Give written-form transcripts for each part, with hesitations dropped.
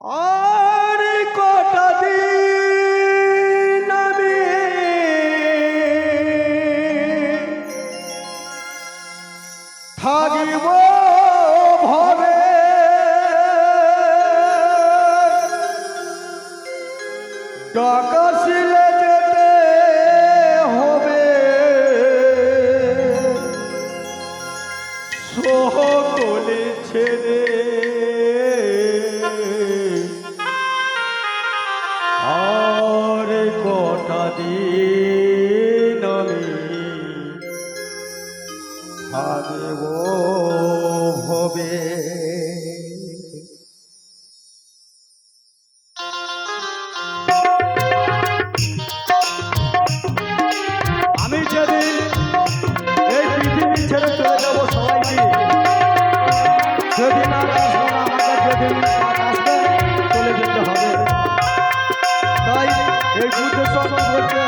আর কটা দিন আমি থাকিব ভবে ডাকাশিলে যেতে হবে সকলে ছেড়ে আর কটা দিন আমি থাকব ভবে। আমি যেদিন এই পৃথিবী ছেড়ে চলে যাব সবাইকে, সেদিন আর আসবো না। আমাকে যেদিন আসবে চলে যেতে হবে। তাই এই উদ্দেশ্য বলতে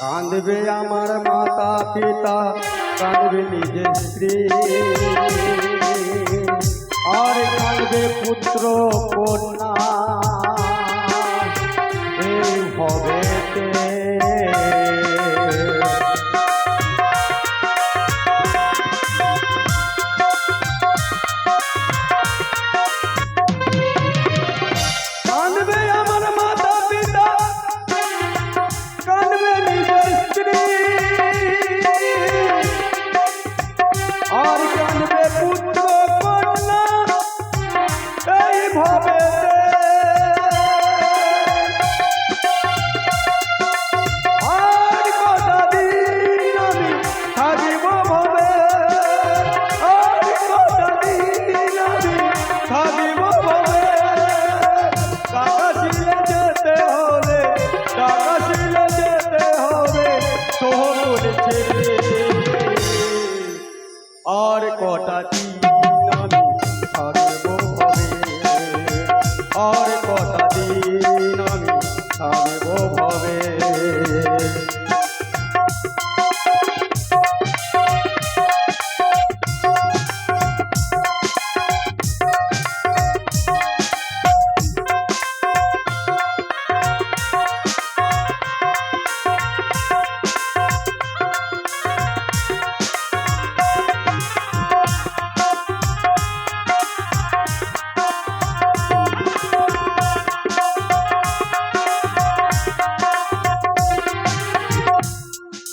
কাঁদবে আমার মাতা পিতা, কাঁদবে নিজের স্ত্রী, আর কাঁদবে পুত্র কন্যা এই ভবেতে। কাঁদবে আমার মাতা পিতা, কাঁদবে নিজের স্ত্রী, আর কাঁদবে পুত্র কন্যা এই ভবেতে। আর কটা দিন আমি থাকিব ভবে, আর কটা দিন আমি থাকিব ভবে। ডাকাশিলে যেতে হলে, ডাকাশিলে যেতে হবে সকলে ছেড়ে। আর কটা দিন আমি থাকব ভবে, আর কটা দিন আমি থাকব ভবে।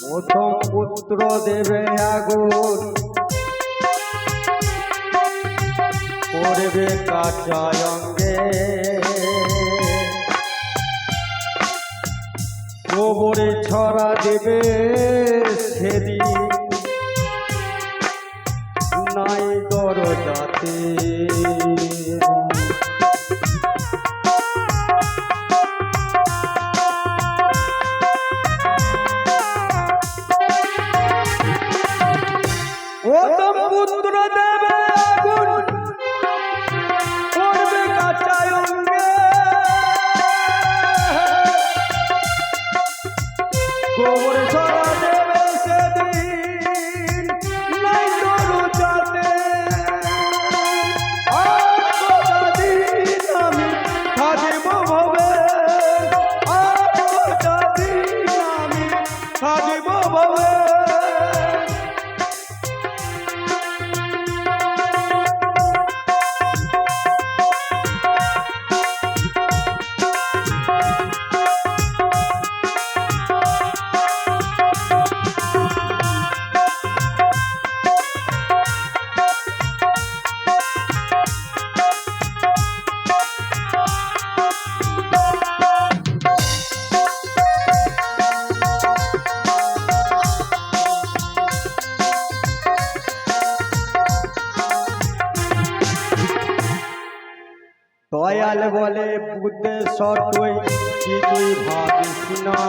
প্রথম পুত্র দেবে আগুন, পড়বে কাঁচা অঙ্গে, গোবরে ছড়া দেবে সেদিন নাই দরজাতে। গোবর ছড়া দেবে সেদিন নাই গরু যাতে আর কতদিন আমি থাকিব ভবে আর কতদিন আমি থাকিব ভবে দয়াল বলে বুদ্ধেশ্বর তুই কিছুই ভাবিস না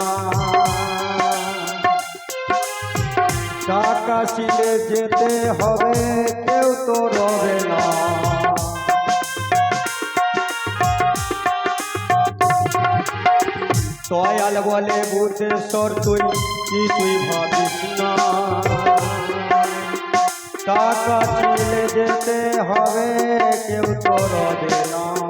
কাশিলে যেতে হবে কেউ তো রবে না দয়াল বলে বুদ্ধেশ্বর তুই কিছুই ভাবিস না কাশিলে যেতে হবে কেউ তো রবে না